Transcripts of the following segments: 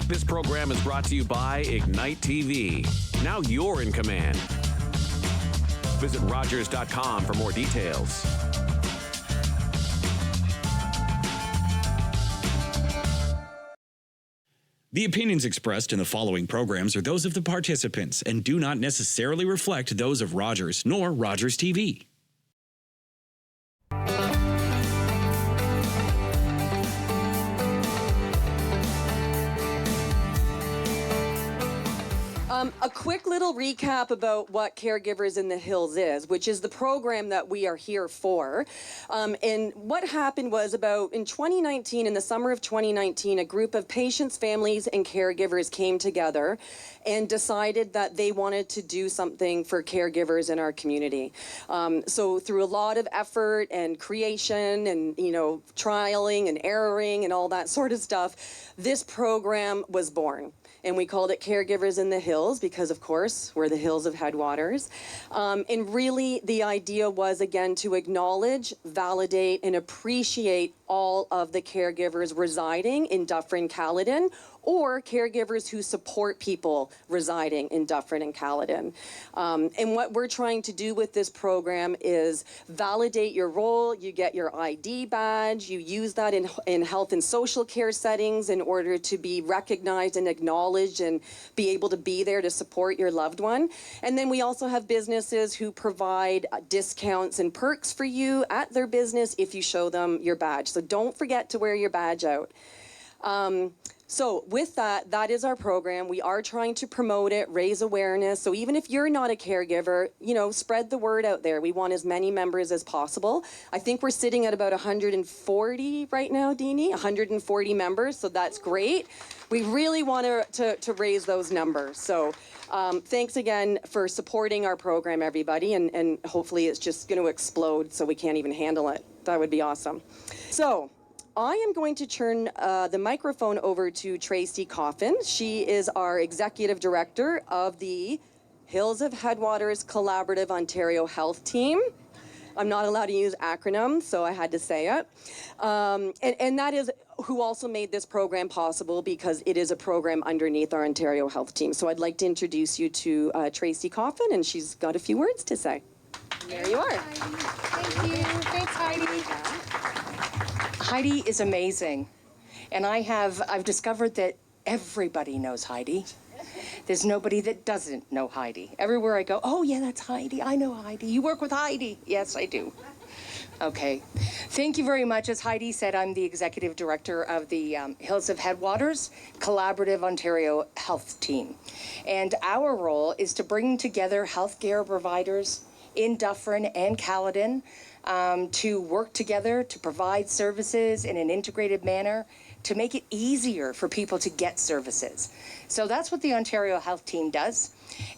This program is brought to you by Ignite TV. Now you're in command. Visit Rogers.com for more details. The opinions expressed in the following programs are those of the participants and do not necessarily reflect those of Rogers nor Rogers TV. A quick little recap about what Caregivers in the Hills is, which is the program that we are here for. And what happened was in 2019, in the summer of 2019, a group of patients, families, and caregivers came together and decided that they wanted to do something for caregivers in our community. So through a lot of effort and creation and, trialing and erroring and all that sort of stuff, this program was born. And we called it Caregivers in the Hills because, of course, we're the hills of headwaters. And really, the idea was, again, to acknowledge, validate, and appreciate all of the caregivers residing in Dufferin-Caledon or caregivers who support people residing in Dufferin and Caledon. And what we're trying to do with this program is validate your role. You get your ID badge. You use that in health and social care settings in order to be recognized and acknowledged and be able to be there to support your loved one. And then we also have businesses who provide discounts and perks for you at their business if you show them your badge. So don't forget to wear your badge out. So with that is our program. We are trying to promote it, raise awareness. So even if you're not a caregiver, spread the word out there. We want as many members as possible. I think we're sitting at about 140 right now, Deanie, 140 members. So that's great. We really want to raise those numbers. So thanks again for supporting our program, everybody. And hopefully it's just going to explode so we can't even handle it. That would be awesome. So I am going to turn the microphone over to Tracy Coffin. She is our Executive Director of the Hills of Headwaters Collaborative Ontario Health Team. I'm not allowed to use acronyms, so I had to say it. And that is who also made this program possible because it is a program underneath our Ontario Health Team. So I'd like to introduce you to Tracy Coffin, and she's got a few words to say. There you are. Thank you. Thanks, Heidi. Heidi is amazing, and I've discovered that everybody knows Heidi. There's nobody that doesn't know Heidi. Everywhere I go, oh yeah, that's Heidi. I know Heidi. You work with Heidi. Yes, I do. Okay. Thank you very much. As Heidi said, I'm the Executive Director of the Hills of Headwaters Collaborative Ontario Health Team. And our role is to bring together healthcare providers in Dufferin and Caledon to work together to provide services in an integrated manner to make it easier for people to get services. So that's what the Ontario Health Team does.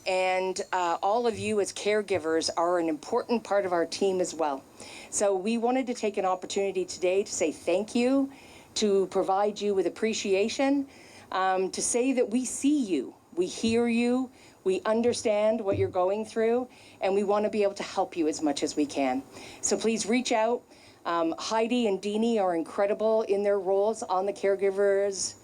And all of you as caregivers are an important part of our team as well. So we wanted to take an opportunity today to say thank you, to provide you with appreciation, to say that we see you, we hear you, we understand what you're going through, and we want to be able to help you as much as we can. So please reach out. Heidi and Deanie are incredible in their roles on the Caregivers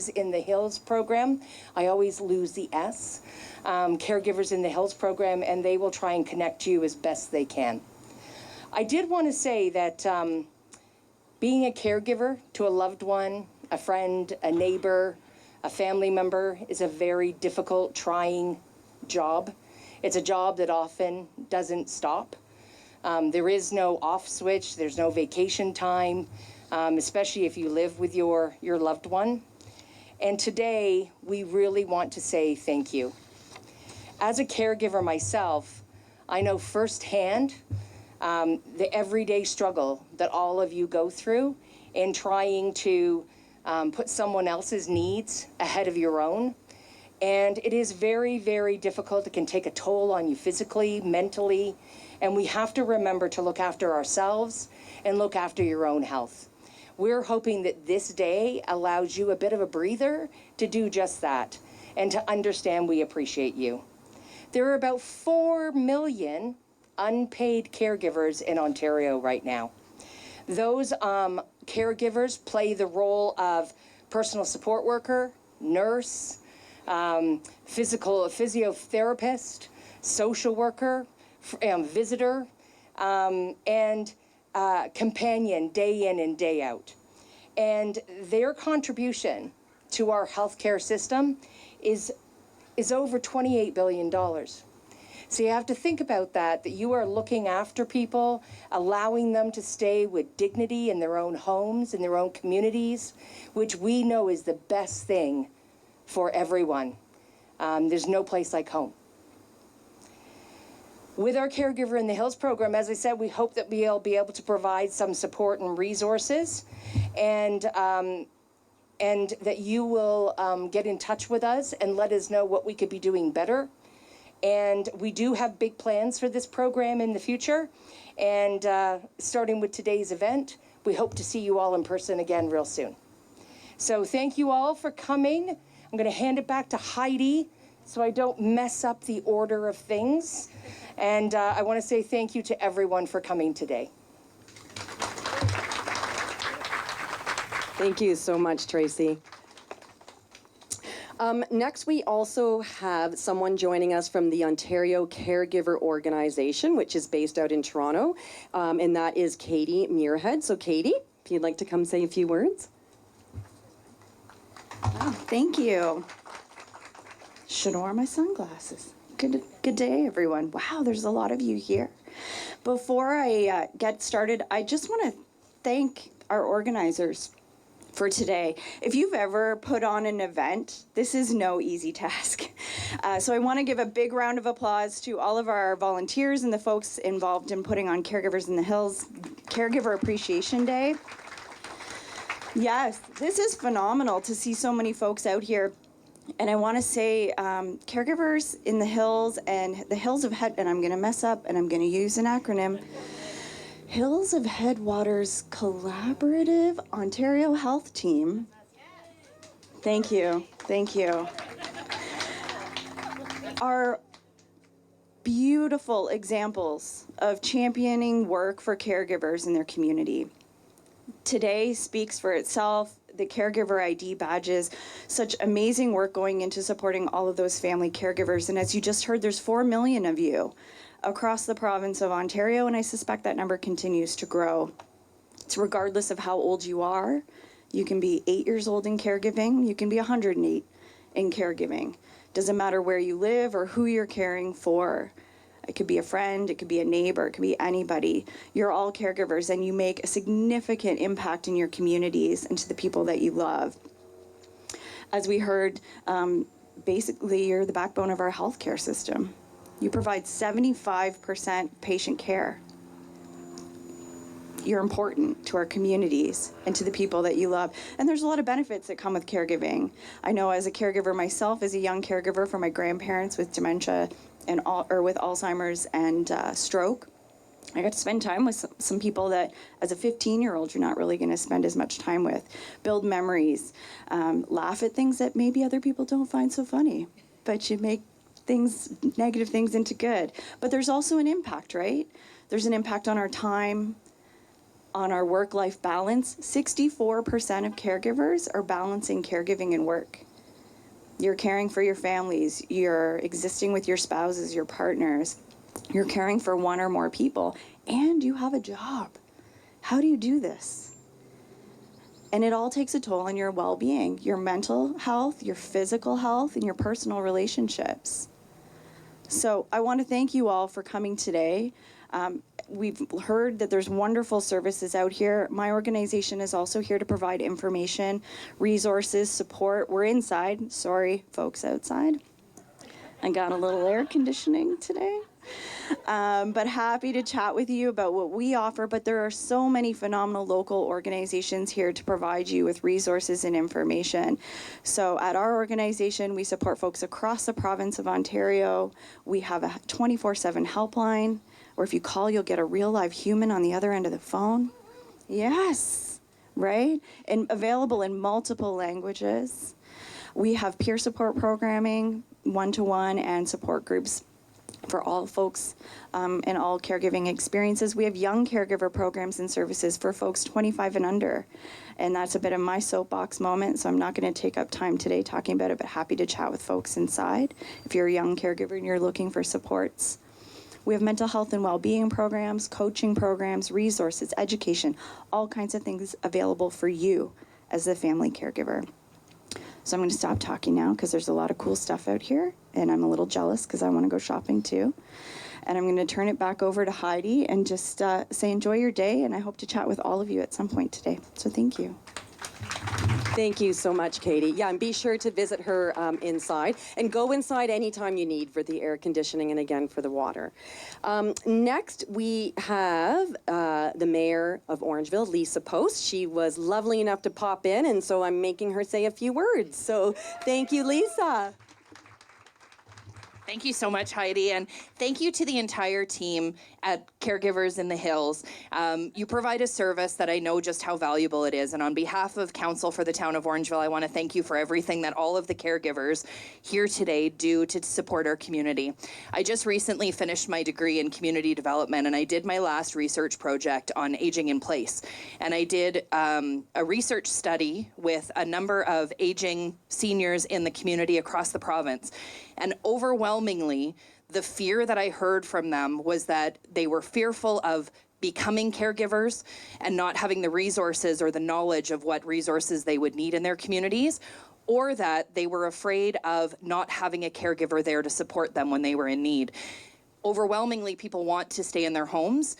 in the Hills program. I always lose the S. Caregivers in the Hills program, and they will try and connect you as best they can. I did want to say that being a caregiver to a loved one, a friend, a neighbor, a family member is a very difficult, trying job. It's a job that often doesn't stop. There is no off switch, there's no vacation time, especially if you live with your loved one. And today, we really want to say thank you. As a caregiver myself, I know firsthand the everyday struggle that all of you go through in trying to put someone else's needs ahead of your own. And it is very, very difficult. It can take a toll on you physically, mentally, and we have to remember to look after ourselves and look after your own health. We're hoping that this day allows you a bit of a breather to do just that and to understand we appreciate you. There are about 4 million unpaid caregivers in Ontario right now. Those caregivers play the role of personal support worker, nurse, physiotherapist, social worker, visitor, and companion day in and day out. And their contribution to our healthcare system is over $28 billion. So you have to think about that you are looking after people, allowing them to stay with dignity in their own homes, in their own communities, which we know is the best thing for everyone. There's no place like home. With our Caregiver in the Hills program, as I said, we hope that we'll be able to provide some support and resources, and that you will get in touch with us and let us know what we could be doing better. And we do have big plans for this program in the future. And starting with today's event, we hope to see you all in person again real soon. So thank you all for coming. I'm going to hand it back to Heidi so I don't mess up the order of things. And I want to say thank you to everyone for coming today. Thank you so much, Tracy. Next, we also have someone joining us from the Ontario Caregiver Organization, which is based out in Toronto, and that is Katie Muirhead. So Katie, if you'd like to come say a few words. Oh, thank you. Should have worn my sunglasses. Good day, everyone. Wow, there's a lot of you here. Before I get started, I just want to thank our organizers for today. If you've ever put on an event, this is no easy task. So I want to give a big round of applause to all of our volunteers and the folks involved in putting on Caregivers in the Hills Caregiver Appreciation Day. Yes, this is phenomenal to see so many folks out here. And I want to say Caregivers in the Hills and the Hills of Head, and I'm going to mess up and I'm going to use an acronym, Hills of Headwaters Collaborative Ontario Health Team. Thank you. Thank you. Are beautiful examples of championing work for caregivers in their community. Today speaks for itself. The Caregiver ID badges, such amazing work going into supporting all of those family caregivers. And as you just heard, there's 4 million of you across the province of Ontario, and I suspect that number continues to grow. It's regardless of how old you are. You can be 8 years old in caregiving, you can be 108 in caregiving. Doesn't matter where you live or who you're caring for. It could be a friend, it could be a neighbor, it could be anybody. You're all caregivers and you make a significant impact in your communities and to the people that you love. As we heard, basically you're the backbone of our healthcare system. You provide 75% patient care. You're important to our communities and to the people that you love. And there's a lot of benefits that come with caregiving. I know as a caregiver myself, as a young caregiver for my grandparents with dementia and with Alzheimer's and stroke, I got to spend time with some people that as a 15-year-old you're not really going to spend as much time with. Build memories, laugh at things that maybe other people don't find so funny, but you make negative things into good. But there's also an impact, right? There's an impact on our time, on our work-life balance. 64% of caregivers are balancing caregiving and work. You're caring for your families, you're existing with your spouses, your partners, you're caring for one or more people, and you have a job. How do you do this? And it all takes a toll on your well-being, your mental health, your physical health, and your personal relationships. So I want to thank you all for coming today. We've heard that there's wonderful services out here. My organization is also here to provide information, resources, support. We're inside. Sorry, folks outside. I got a little air conditioning today. But happy to chat with you about what we offer. But there are so many phenomenal local organizations here to provide you with resources and information. So at our organization, we support folks across the province of Ontario. We have a 24/7 helpline, or if you call, you'll get a real live human on the other end of the phone. Yes, right? And available in multiple languages. We have peer support programming, one-to-one, and support groups for all folks and all caregiving experiences. We have young caregiver programs and services for folks 25 and under. And that's a bit of my soapbox moment, so I'm not going to take up time today talking about it, but happy to chat with folks inside if you're a young caregiver and you're looking for supports. We have mental health and well-being programs, coaching programs, resources, education, all kinds of things available for you as a family caregiver. So I'm going to stop talking now because there's a lot of cool stuff out here, and I'm a little jealous because I want to go shopping too. And I'm going to turn it back over to Heidi and just say enjoy your day, and I hope to chat with all of you at some point today. So thank you. Thank you so much, Katie. Yeah, and be sure to visit her inside, and go inside anytime you need for the air conditioning and again for the water. Next, we have the mayor of Orangeville, Lisa Post. She was lovely enough to pop in, and so I'm making her say a few words. So thank you, Lisa. Thank you so much, Heidi, and thank you to the entire team at Caregivers in the Hills. You provide a service that I know just how valuable it is, and on behalf of Council for the Town of Orangeville, I want to thank you for everything that all of the caregivers here today do to support our community. I just recently finished my degree in community development, and I did my last research project on aging in place. And I did a research study with a number of aging seniors in the community across the province. And overwhelmingly, the fear that I heard from them was that they were fearful of becoming caregivers and not having the resources or the knowledge of what resources they would need in their communities, or that they were afraid of not having a caregiver there to support them when they were in need. Overwhelmingly, people want to stay in their homes.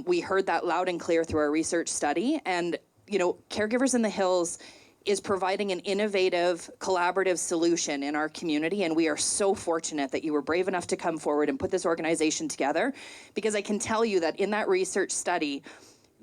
We heard that loud and clear through our research study. And, you know, Caregivers in the Hills is providing an innovative, collaborative solution in our community, and we are so fortunate that you were brave enough to come forward and put this organization together, because I can tell you that in that research study,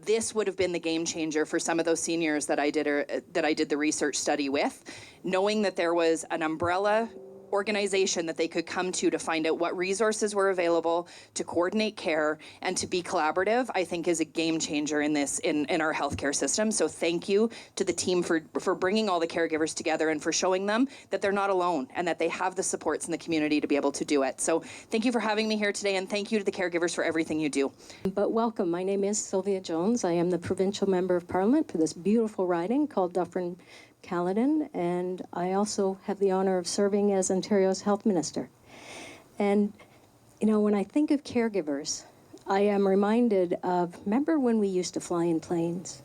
this would have been the game changer for some of those seniors that I did the research study with, knowing that there was an umbrella organization that they could come to find out what resources were available, to coordinate care, and to be collaborative, I think is a game changer in our healthcare system. So thank you to the team for bringing all the caregivers together and for showing them that they're not alone and that they have the supports in the community to be able to do it. So thank you for having me here today, and thank you to the caregivers for everything you do. But welcome. My name is Sylvia Jones. I am the Provincial Member of Parliament for this beautiful riding called Dufferin-Caledon, and I also have the honor of serving as Ontario's Health Minister. And, you know, when I think of caregivers, I am reminded of, remember when we used to fly in planes?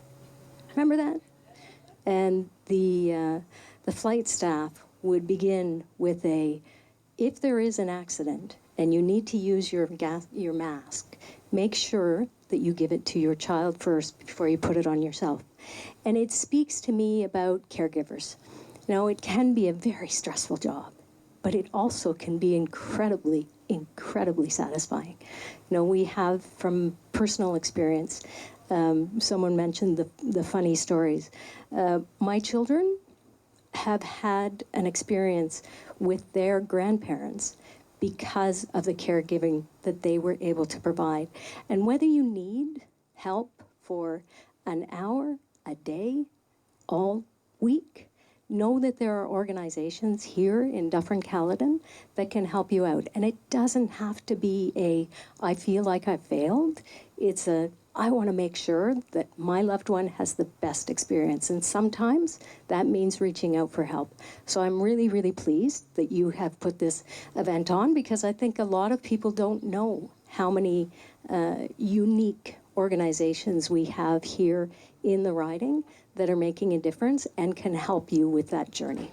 Remember that? And the flight staff would begin with if there is an accident and you need to use your mask, make sure that you give it to your child first before you put it on yourself. And it speaks to me about caregivers. You know, it can be a very stressful job, but it also can be incredibly, incredibly satisfying. You know, we have, from personal experience, someone mentioned the funny stories. My children have had an experience with their grandparents because of the caregiving that they were able to provide. And whether you need help for an hour, a day, all week, know that there are organizations here in Dufferin-Caledon that can help you out. And it doesn't have to be I feel like I failed. It's I want to make sure that my loved one has the best experience. And sometimes that means reaching out for help. So I'm really, really pleased that you have put this event on, because I think a lot of people don't know how many unique organizations we have here in the riding that are making a difference and can help you with that journey.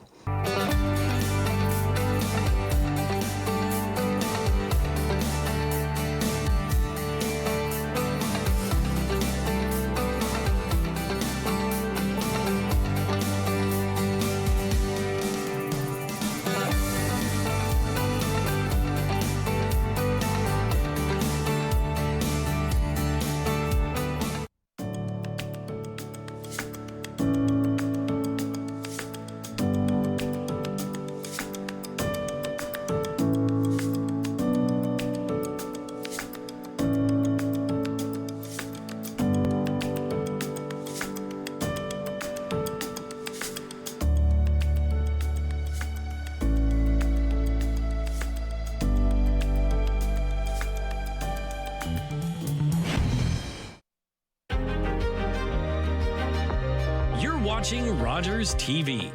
watching Rogers TV.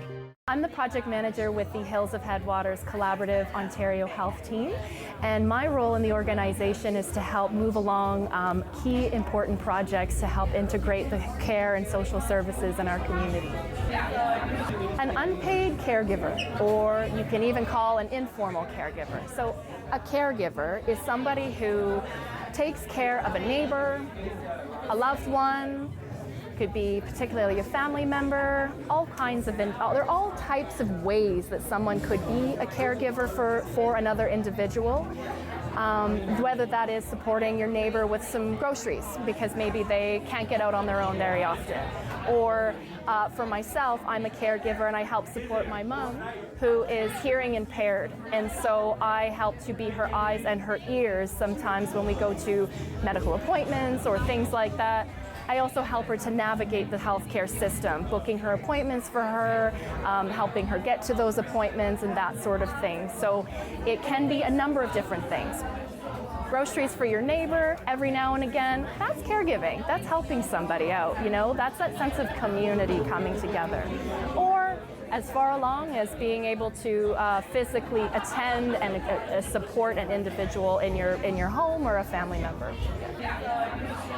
I'm the project manager with the Hills of Headwaters Collaborative Ontario Health Team, and my role in the organization is to help move along key important projects to help integrate the care and social services in our community. An unpaid caregiver, or you can even call an informal caregiver. So a caregiver is somebody who takes care of a neighbor, a loved one, could be particularly a family member, there are all types of ways that someone could be a caregiver for another individual. Whether that is supporting your neighbor with some groceries because maybe they can't get out on their own very often. Or for myself, I'm a caregiver and I help support my mom who is hearing impaired. And so I help to be her eyes and her ears sometimes when we go to medical appointments or things like that. I also help her to navigate the healthcare system, booking her appointments for her, helping her get to those appointments and that sort of thing. So it can be a number of different things. Groceries for your neighbor every now and again, that's caregiving. That's helping somebody out, you know? That's that sense of community coming together. Or as far along as being able to physically attend and support an individual in your home or a family member.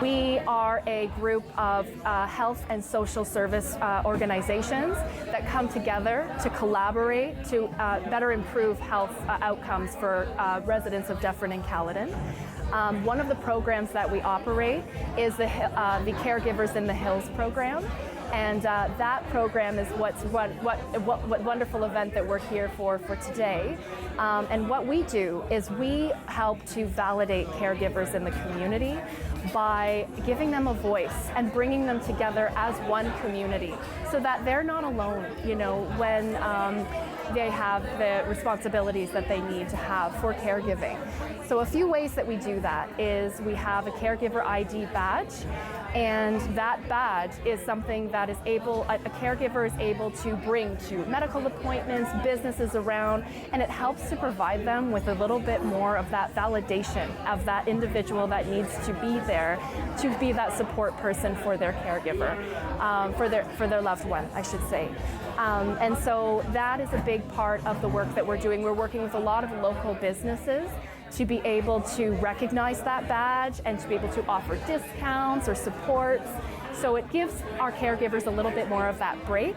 We are a group of health and social service organizations that come together to collaborate to better improve health outcomes for residents of Dufferin-Caledon. One of the programs that we operate is the Caregivers in the Hills program. And that program is what wonderful event that we're here for today. And what we do is we help to validate caregivers in the community by giving them a voice and bringing them together as one community so that they're not alone, you know, when they have the responsibilities that they need to have for caregiving. So a few ways that we do that is we have a caregiver ID badge, and that badge is something that a caregiver is able to bring to medical appointments, businesses around, and it helps to provide them with a little bit more of that validation of that individual that needs to be there to be that support person for their caregiver, for their loved one, I should say. And so that is a big part of the work that we're doing. We're working with a lot of local businesses to be able to recognize that badge and to be able to offer discounts or supports. So it gives our caregivers a little bit more of that break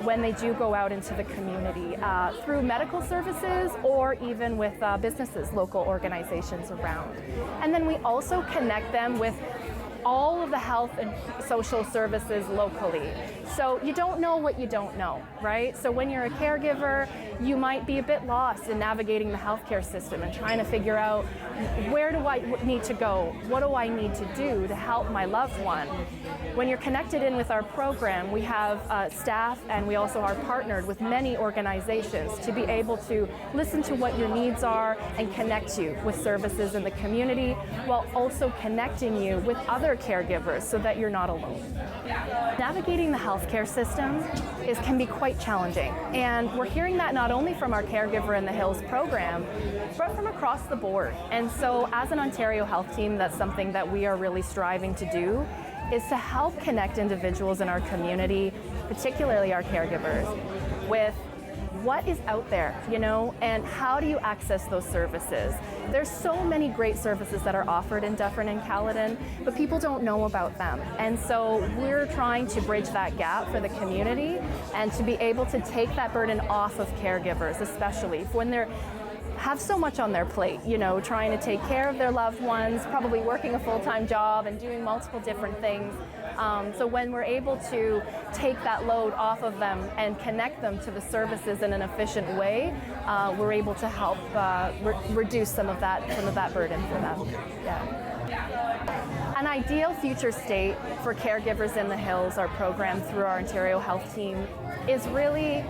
when they do go out into the community through medical services or even with businesses, local organizations around. And then we also connect them with all of the health and social services locally. So you don't know what you don't know, right? So when you're a caregiver, you might be a bit lost in navigating the healthcare system and trying to figure out, where do I need to go? What do I need to do to help my loved one? When you're connected in with our program, we have staff and we also are partnered with many organizations to be able to listen to what your needs are and connect you with services in the community while also connecting you with other caregivers so that you're not alone. Navigating the healthcare system can be quite challenging, and we're hearing that not only from our Caregiver in the Hills program, but from across the board. And so as an Ontario Health Team, that's something that we are really striving to do, is to help connect individuals in our community, particularly our caregivers, with what is out there, you know, and how do you access those services? There's so many great services that are offered in Dufferin and Caledon, but people don't know about them. And so we're trying to bridge that gap for the community and to be able to take that burden off of caregivers, especially when they're have so much on their plate, you know, trying to take care of their loved ones, probably working a full-time job and doing multiple different things. So when we're able to take that load off of them and connect them to the services in an efficient way, we're able to help reduce some of that burden for them. Yeah. An ideal future state for Caregivers in the Hills, our program through our Ontario Health Team, is really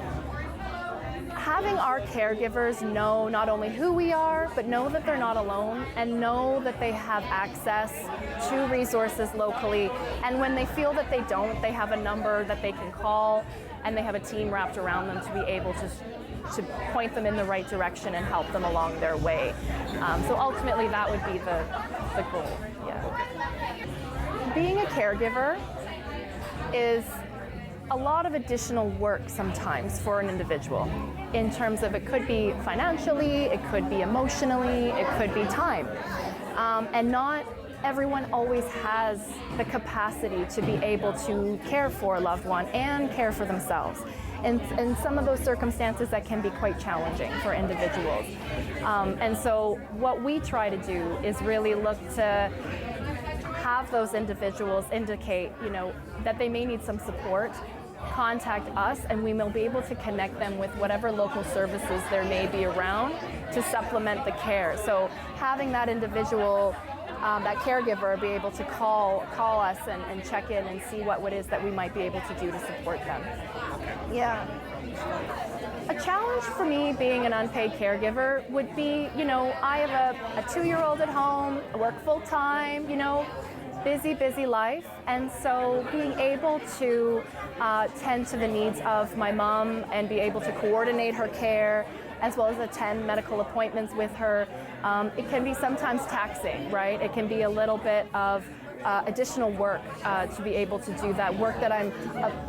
having our caregivers know not only who we are, but know that they're not alone and know that they have access to resources locally. And when they feel that they don't, they have a number that they can call and they have a team wrapped around them to be able to point them in the right direction and help them along their way. So ultimately that would be the goal. Yeah. Being a caregiver is a lot of additional work sometimes for an individual in terms of it could be financially, it could be emotionally, it could be time. And not everyone always has the capacity to be able to care for a loved one and care for themselves. And some of those circumstances that can be quite challenging for individuals. And so what we try to do is really look to have those individuals indicate, that they may need some support, contact us, and we will be able to connect them with whatever local services there may be around to supplement the care. So having that individual, that caregiver, be able to call us and check in and see what it is that we might be able to do to support them. Yeah. A challenge for me being an unpaid caregiver would be, I have a 2-year-old at home, I work full time, busy life, and so being able to tend to the needs of my mom and be able to coordinate her care as well as attend medical appointments with her, it can be sometimes taxing, right? It can be a little bit of additional work to be able to do that work that I'm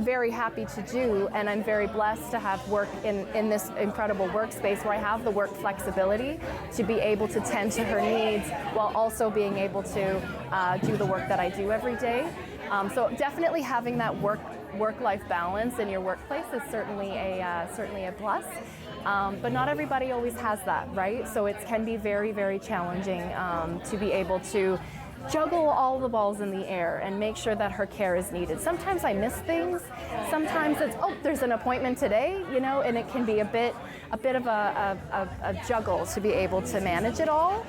very happy to do, and I'm very blessed to have work in this incredible workspace where I have the work flexibility to be able to tend to her needs while also being able to do the work that I do every day. So definitely having that work-life balance in your workplace is certainly a plus. But not everybody always has that, right? So it can be very, very challenging to be able to juggle all the balls in the air and make sure that her care is needed. Sometimes I miss things. Sometimes it's, there's an appointment today, and it can be a bit of a juggle to be able to manage it all.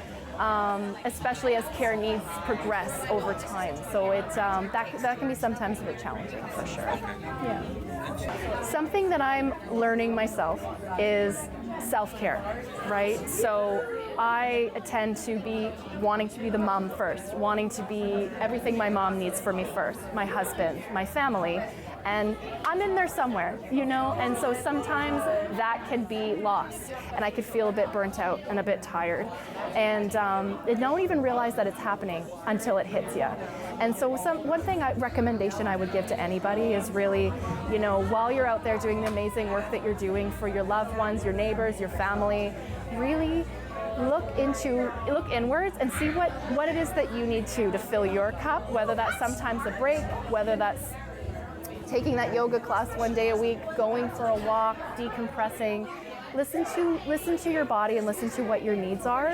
Especially as care needs progress over time. So that can be sometimes a bit challenging, for sure. Yeah. Something that I'm learning myself is self-care, right? So I tend to be wanting to be the mom first, wanting to be everything my mom needs for me first, my husband, my family, and I'm in there somewhere, and so sometimes that can be lost, and I could feel a bit burnt out and a bit tired, and don't even realize that it's happening until it hits you. And so recommendation I would give to anybody is really, while you're out there doing the amazing work that you're doing for your loved ones, your neighbors, your family, really look inwards and see what it is that you need to fill your cup, whether that's sometimes a break, whether that's taking that yoga class one day a week, going for a walk, decompressing. Listen to your body and listen to what your needs are,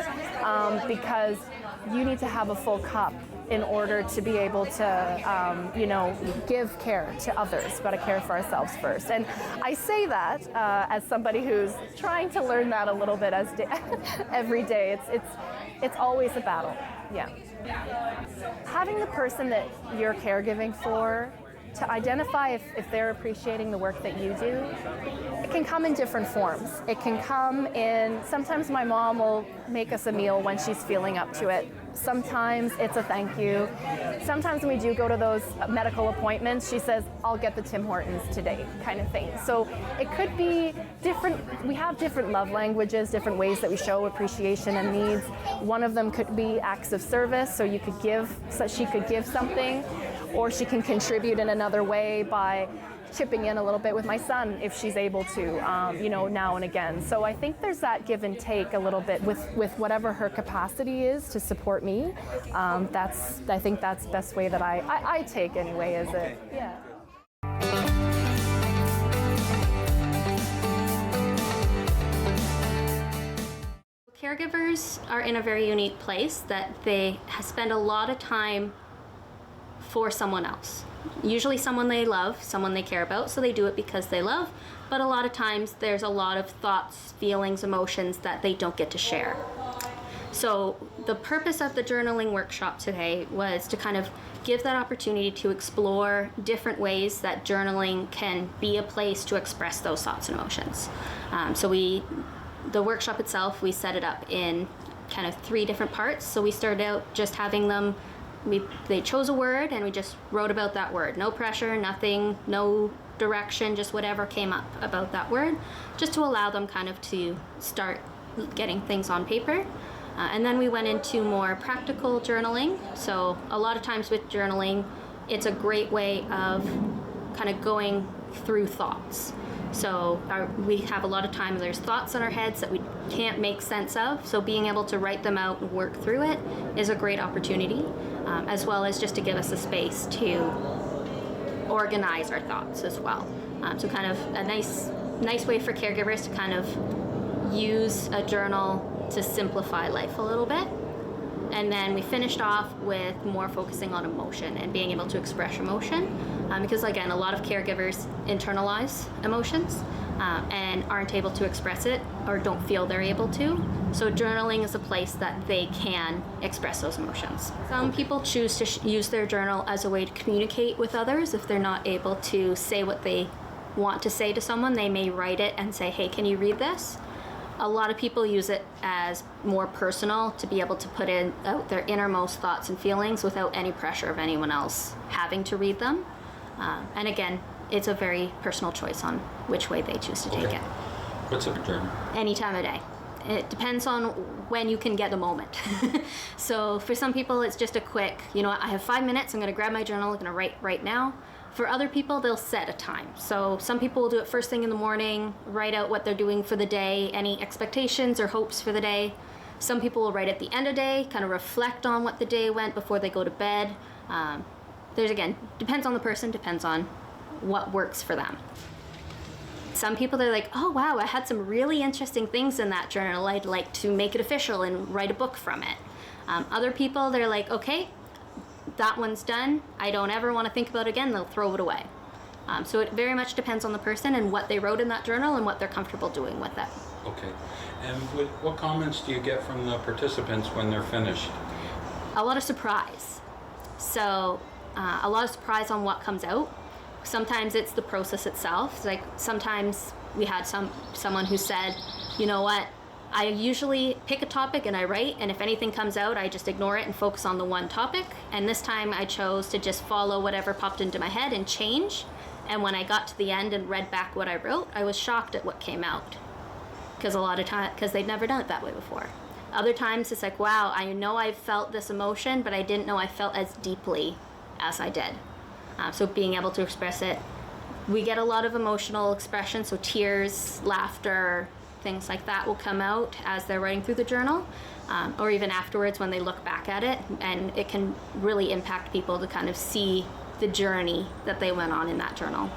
because you need to have a full cup in order to be able to, give care to others. We've got to care for ourselves first. And I say that as somebody who's trying to learn that a little bit every day. It's always a battle. Yeah. Having the person that you're caregiving for, to identify if they're appreciating the work that you do, it can come in different forms. It can come in, sometimes my mom will make us a meal when she's feeling up to it. Sometimes it's a thank you. Sometimes when we do go to those medical appointments, she says, I'll get the Tim Hortons today, kind of thing. So it could be different. We have different love languages, different ways that we show appreciation and needs. One of them could be acts of service, so she could give something, or she can contribute in another way by chipping in a little bit with my son if she's able to, now and again. So I think there's that give and take a little bit with whatever her capacity is to support me. I think that's the best way that I take anyway, is it? Yeah. Caregivers are in a very unique place that they spend a lot of time for someone else. Usually someone they love, someone they care about, so they do it because they love, but a lot of times there's a lot of thoughts, feelings, emotions that they don't get to share. So the purpose of the journaling workshop today was to kind of give that opportunity to explore different ways that journaling can be a place to express those thoughts and emotions. The workshop itself, we set it up in kind of 3 different parts. So we started out just having them, they chose a word and we just wrote about that word. No pressure, nothing, no direction, just whatever came up about that word, just to allow them kind of to start getting things on paper. And then we went into more practical journaling. So a lot of times with journaling, it's a great way of kind of going through thoughts. So we have a lot of times there's thoughts in our heads that we can't make sense of. So being able to write them out and work through it is a great opportunity, as well as just to give us a space to organize our thoughts as well. So kind of a nice way for caregivers to kind of use a journal to simplify life a little bit. And then we finished off with more focusing on emotion and being able to express emotion, because again, a lot of caregivers internalize emotions and aren't able to express it or don't feel they're able to. So journaling is a place that they can express those emotions. Some people choose to use their journal as a way to communicate with others. If they're not able to say what they want to say to someone, they may write it and say, hey, can you read this? A lot of people use it as more personal, to be able to put out their innermost thoughts and feelings without any pressure of anyone else having to read them. And again, it's a very personal choice on which way they choose to take it. What's a journal? Any time of day. It depends on when you can get a moment. So for some people, it's just a quick, you know what, I have 5 minutes, I'm gonna grab my journal, I'm gonna write right now. For other people, they'll set a time. So some people will do it first thing in the morning, write out what they're doing for the day, any expectations or hopes for the day. Some people will write at the end of the day, kind of reflect on what the day went before they go to bed. There's, again, depends on the person, depends on what works for them. Some people, they're like, oh wow, I had some really interesting things in that journal. I'd like to make it official and write a book from it. Other people, they're like, okay, that one's done. I don't ever want to think about it again. They'll throw it away. So it very much depends on the person and what they wrote in that journal and what they're comfortable doing with it. Okay. And what comments do you get from the participants when they're finished? A lot of surprise. So a lot of surprise on what comes out. Sometimes it's the process itself. It's like sometimes we had someone who said, you know what, I usually pick a topic and I write, and if anything comes out, I just ignore it and focus on the one topic. And this time I chose to just follow whatever popped into my head and change. And when I got to the end and read back what I wrote, I was shocked at what came out. Because they'd never done it that way before. Other times it's like, wow, I know I felt this emotion, but I didn't know I felt as deeply as I did. So being able to express it. We get a lot of emotional expression, so tears, laughter, things like that will come out as they're writing through the journal, or even afterwards when they look back at it, and it can really impact people to kind of see the journey that they went on in that journal.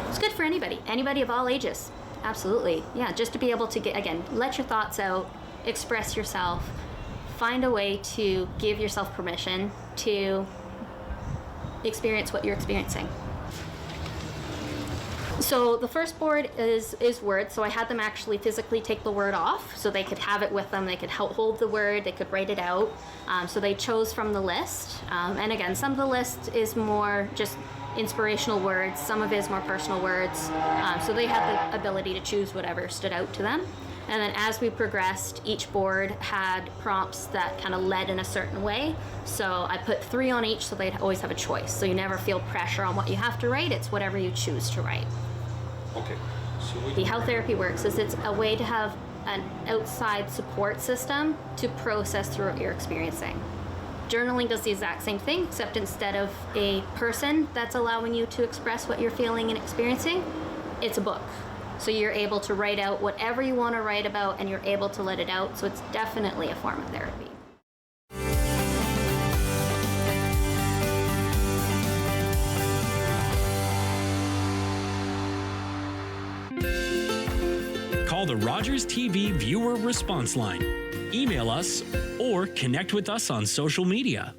It's good for anybody of all ages. Absolutely. Yeah, just to be able to let your thoughts out, express yourself, find a way to give yourself permission to experience what you're experiencing. So the first board is words, so I had them actually physically take the word off so they could have it with them, they could hold the word, they could write it out. So they chose from the list. And again, some of the list is more just inspirational words, some of it is more personal words. So they had the ability to choose whatever stood out to them. And then as we progressed, each board had prompts that kind of led in a certain way. So I put 3 on each so they'd always have a choice. So you never feel pressure on what you have to write, it's whatever you choose to write. Okay. So how therapy works is it's a way to have an outside support system to process through what you're experiencing. Journaling does the exact same thing, except instead of a person that's allowing you to express what you're feeling and experiencing, it's a book. So you're able to write out whatever you want to write about and you're able to let it out. So it's definitely a form of therapy. Call the Rogers TV viewer response line. Email us or connect with us on social media.